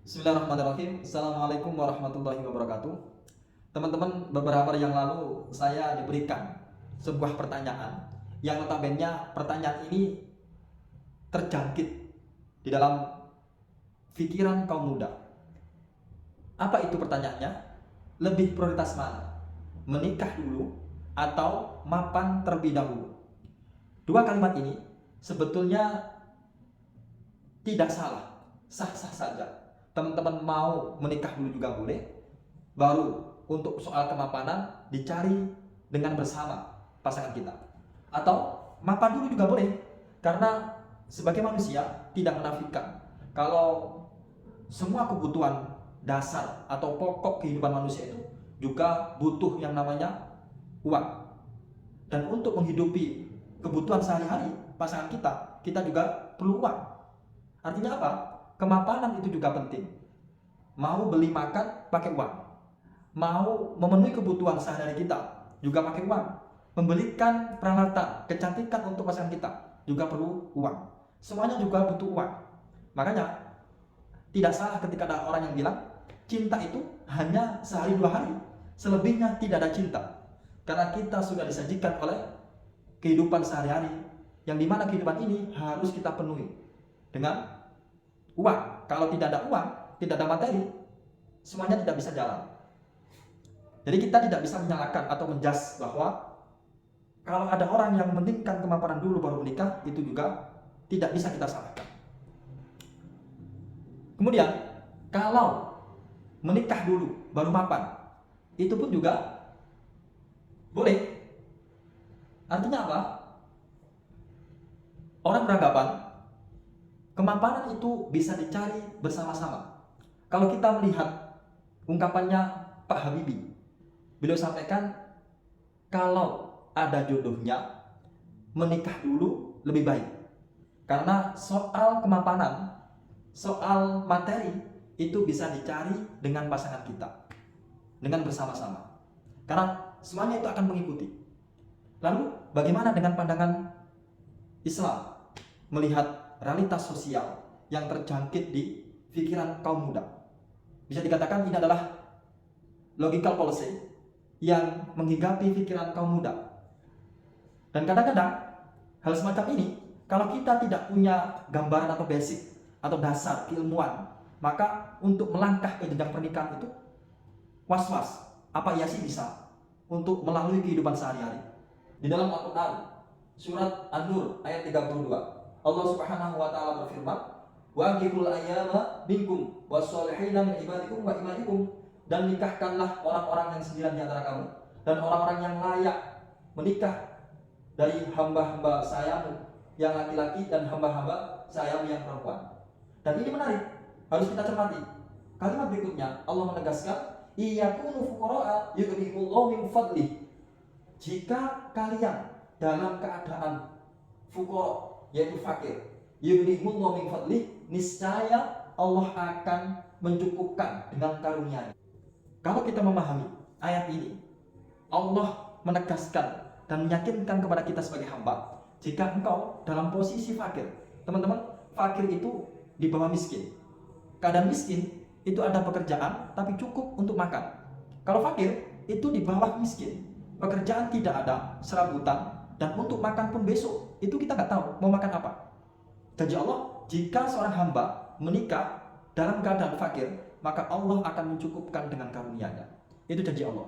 Bismillahirrahmanirrahim. Assalamualaikum warahmatullahi wabarakatuh. Teman-teman, beberapa hari yang lalu saya diberikan sebuah pertanyaan yang notabene pertanyaan ini terjangkit di dalam pikiran kaum muda. Apa itu pertanyaannya? Lebih prioritas mana? Menikah dulu atau mapan terlebih dahulu? Dua kalimat ini sebetulnya tidak salah, sah-sah saja. Teman-teman mau menikah dulu juga boleh, baru untuk soal kemapanan dicari dengan bersama pasangan kita. Atau mapan dulu juga boleh, karena sebagai manusia tidak menafikan kalau semua kebutuhan dasar atau pokok kehidupan manusia itu juga butuh yang namanya uang. Dan untuk menghidupi kebutuhan sehari-hari pasangan kita juga perlu uang. Artinya apa? Kemapanan itu juga penting. Mau beli makan pakai uang, mau memenuhi kebutuhan sehari-hari kita juga pakai uang, membelikan peralatan kecantikan untuk pasangan kita juga perlu uang. Semuanya juga butuh uang. Makanya tidak salah ketika ada orang yang bilang cinta itu hanya sehari dua hari, selebihnya tidak ada cinta. Karena kita sudah disajikan oleh kehidupan sehari-hari, yang dimana kehidupan ini harus kita penuhi dengan uang. Kalau tidak ada uang, tidak ada materi, semuanya tidak bisa jalan. Jadi kita tidak bisa menyalahkan atau menjas bahwa kalau ada orang yang mementingkan kemapanan dulu baru menikah, itu juga tidak bisa kita salahkan. Kemudian kalau menikah dulu baru mapan, itu pun juga boleh. Artinya apa? Orang beranggapan kemapanan itu bisa dicari bersama-sama. Kalau kita melihat ungkapannya Pak Habibie, beliau sampaikan kalau ada jodohnya menikah dulu lebih baik. Karena soal kemapanan, soal materi itu bisa dicari dengan pasangan kita, dengan bersama-sama. Karena semuanya itu akan mengikuti. Lalu bagaimana dengan pandangan Islam melihat realitas sosial yang terjangkit di pikiran kaum muda? Bisa dikatakan ini adalah logical policy yang menghinggapi pikiran kaum muda. Dan kadang-kadang hal semacam ini, kalau kita tidak punya gambaran atau basic atau dasar keilmuan, maka untuk melangkah ke jenjang pernikahan itu was-was. Apa iya sih bisa untuk melalui kehidupan sehari-hari? Di dalam Al-Quran surat An-Nur ayat 32, Allah Subhanahu wa taala berfirman, "Wa ankihuul ayyama minkum was-solihina min ibadikum wa imaikum." Dan nikahkanlah orang-orang yang sembilan di antara kamu dan orang-orang yang layak menikah dari hamba-hamba sayamu yang laki-laki dan hamba-hamba sayamu yang perempuan. Dan ini menarik, harus kita cermati. Kalimat berikutnya Allah menegaskan, "Iyakunu fuqara'a yughnihimullahu min fadlih." Jika kalian dalam keadaan fuqara, yaitu fakir, yughnihimullahu min fadlih, niscaya Allah akan mencukupkan dengan karunia-Nya. Kalau kita memahami ayat ini, Allah menegaskan dan meyakinkan kepada kita sebagai hamba, jika engkau dalam posisi fakir, teman-teman, fakir itu di bawah miskin. Keadaan miskin itu ada pekerjaan tapi cukup untuk makan. Kalau fakir itu di bawah miskin, pekerjaan tidak ada, serabutan, dan untuk makan pun besok itu kita nggak tahu mau makan apa. Janji Allah, jika seorang hamba menikah dalam keadaan fakir, maka Allah akan mencukupkan dengan karunia-Nya. Itu janji Allah.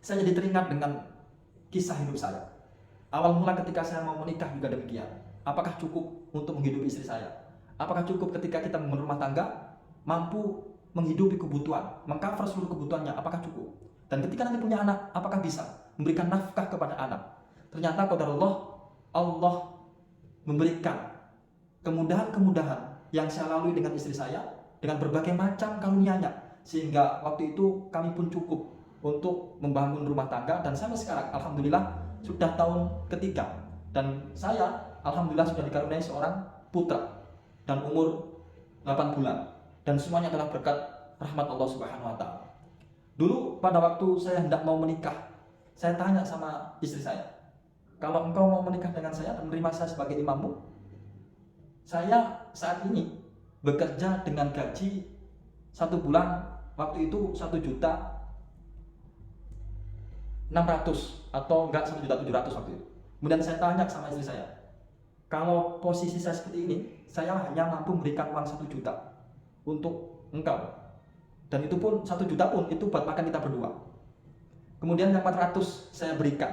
Saya jadi teringat dengan kisah hidup saya. Awal mula ketika saya mau menikah juga demikian. Apakah cukup untuk menghidupi istri saya? Apakah cukup ketika kita membangun rumah tangga, mampu menghidupi kebutuhan, mengcover seluruh kebutuhannya, apakah cukup? Dan ketika nanti punya anak, apakah bisa memberikan nafkah kepada anak? Ternyata qadarullah, Allah memberikan kemudahan-kemudahan yang saya lalui dengan istri saya, dengan berbagai macam karunia-Nya, sehingga waktu itu kami pun cukup untuk membangun rumah tangga. Dan sampai sekarang alhamdulillah sudah tahun ketiga, dan saya alhamdulillah sudah dikaruniai seorang putra dan umur 8 bulan, dan semuanya adalah berkat rahmat Allah Subhanahu wa taala. Dulu pada waktu saya hendak mau menikah, saya tanya sama istri saya, kalau engkau mau menikah dengan saya dan menerima saya sebagai imammu, saya saat ini bekerja dengan gaji satu bulan waktu itu 1.600.000 atau enggak 1.700.000 waktu itu. Kemudian saya tanya sama istri saya, kalau posisi saya seperti ini, saya hanya mampu memberikan uang 1 juta untuk engkau, dan itu pun 1 juta pun itu buat makan kita berdua. Kemudian yang 400 saya berikan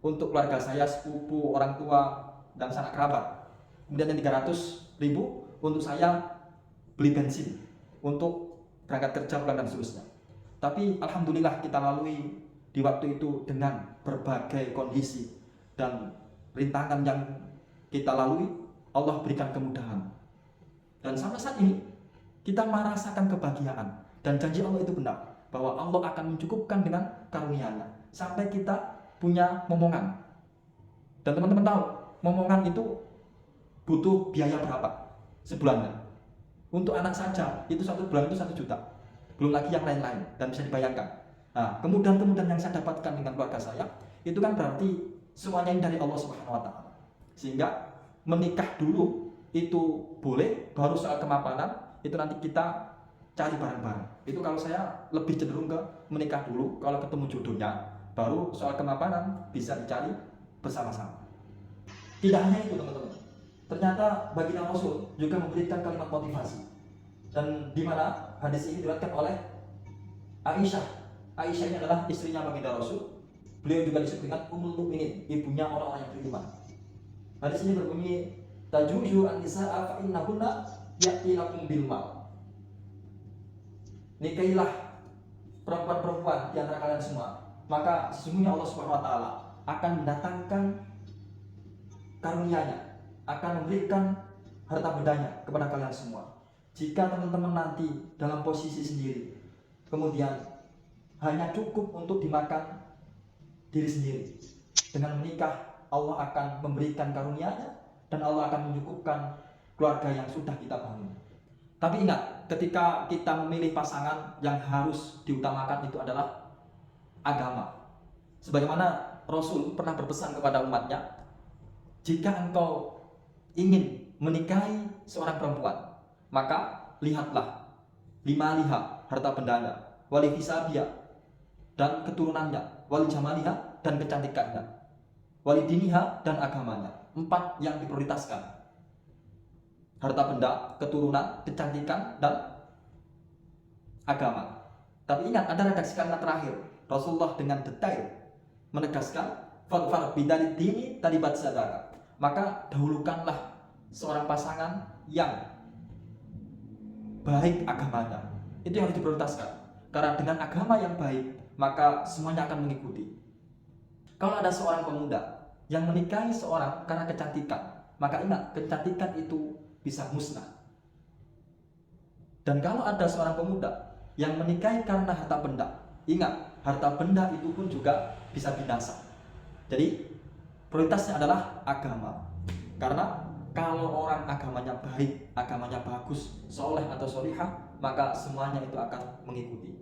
untuk keluarga saya, sepupu, orang tua, dan sanak kerabat. Kemudian yang 300.000 untuk saya beli bensin untuk berangkat kerja pulang dan seterusnya. Tapi alhamdulillah kita lalui di waktu itu dengan berbagai kondisi dan rintangan yang kita lalui, Allah berikan kemudahan. Dan sampai saat ini kita merasakan kebahagiaan, dan janji Allah itu benar bahwa Allah akan mencukupkan dengan karunia-Nya sampai kita punya momongan. Dan teman-teman tahu, momongan itu butuh biaya berapa sebulannya? Untuk anak saja itu 1 bulan itu 1 juta, belum lagi yang lain-lain, dan bisa dibayangkan. Nah, kemudahan-kemudahan yang saya dapatkan dengan keluarga saya itu kan berarti semuanya ini dari Allah Subhanahu wa Ta'ala. Sehingga menikah dulu itu boleh, baru soal kemapanan itu nanti kita cari bareng-bareng. Itu kalau saya lebih cenderung ke menikah dulu, kalau ketemu jodohnya, baru soal kemapanan bisa dicari bersama-sama. Tidak hanya itu teman-teman, ternyata baginda Rasul juga memberikan kalimat motivasi, dan di mana hadis ini diriwayatkan oleh Aisyah. Aisyah ini adalah istrinya baginda Rasul. Beliau juga disebut dengan Ummul Mukminin, ibunya orang-orang yang beriman. Hadis ini berbunyi, tajuju an-nisaa fa innahunna ya'tilakum bil mal. Nikahilah perempuan-perempuan di antara kalian semua, maka sesungguhnya Allah Subhanahu wa Ta'ala akan mendatangkan karunia-Nya, akan memberikan harta bendanya kepada kalian semua. Jika teman-teman nanti dalam posisi sendiri, kemudian hanya cukup untuk dimakan diri sendiri, dengan menikah Allah akan memberikan karunia-Nya, dan Allah akan mencukupkan keluarga yang sudah kita bangun. Tapi ingat, ketika kita memilih pasangan, yang harus diutamakan itu adalah agama. Sebagaimana Rasul pernah berpesan kepada umatnya, jika engkau ingin menikahi seorang perempuan, maka lihatlah 5 liha harta bendanya, wali fisabia dan keturunannya, wali jamaliha dan kecantikannya, wali diniha dan agamanya. 4 yang diprioritaskan: harta benda, keturunan, kecantikan, dan agama. Tapi ingat, ada redaksi kalimat terakhir. Rasulullah dengan detail menegaskan, fadfar bidalid dini talibat sadaka. Maka dahulukanlah seorang pasangan yang baik agamanya. Itu yang harus diprioritaskan. Karena dengan agama yang baik, maka semuanya akan mengikuti. Kalau ada seorang pemuda yang menikahi seorang karena kecantikan, maka ingat, kecantikan itu bisa musnah. Dan kalau ada seorang pemuda yang menikahi karena harta benda, ingat, harta benda itu pun juga bisa binasa. Jadi prioritasnya adalah agama. Karena kalau orang agamanya baik, agamanya bagus, soleh atau solihah, maka semuanya itu akan mengikuti.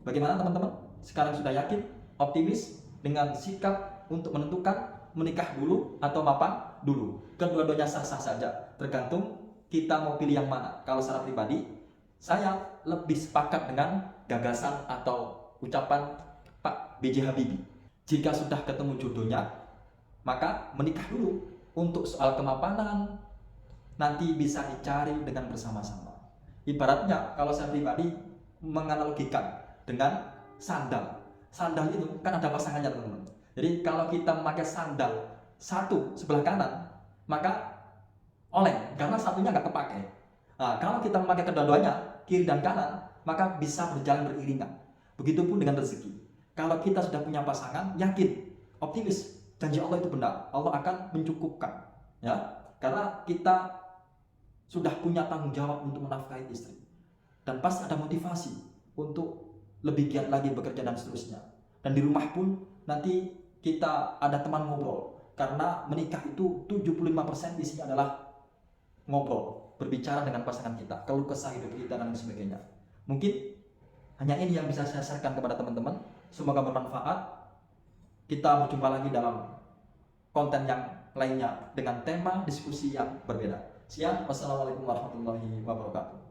Bagaimana teman-teman? Sekarang sudah yakin, optimis dengan sikap untuk menentukan menikah dulu atau mapan dulu? Kedua-duanya sah-sah saja, tergantung kita mau pilih yang mana. Kalau secara pribadi, saya lebih sepakat dengan gagasan atau ucapan Pak B.J. Habibie. Jika sudah ketemu jodohnya, maka menikah dulu. Untuk soal kemapanan nanti bisa dicari dengan bersama-sama. Ibaratnya kalau saya pribadi menganalogikan dengan sandal. Sandal itu kan ada pasangannya teman-teman. Jadi kalau kita memakai sandal satu sebelah kanan, maka oleng karena satunya nggak kepake. Nah, kalau kita memakai kedua-duanya kiri dan kanan, maka bisa berjalan beriringan. Begitupun dengan rezeki. Kalau kita sudah punya pasangan, yakin, optimis, janji Allah itu benar, Allah akan mencukupkan, ya, karena kita sudah punya tanggung jawab untuk menafkahi istri, dan pasti ada motivasi untuk lebih giat lagi bekerja dan seterusnya. Dan di rumah pun nanti kita ada teman ngobrol, karena menikah itu 75% isinya adalah ngobrol, berbicara dengan pasangan kita, keluh kesah hidup kita dan sebagainya. Mungkin hanya ini yang bisa saya sharekan kepada teman-teman. Semoga bermanfaat. Kita berjumpa lagi dalam konten yang lainnya dengan tema diskusi yang berbeda. Sekian, wassalamualaikum warahmatullahi wabarakatuh.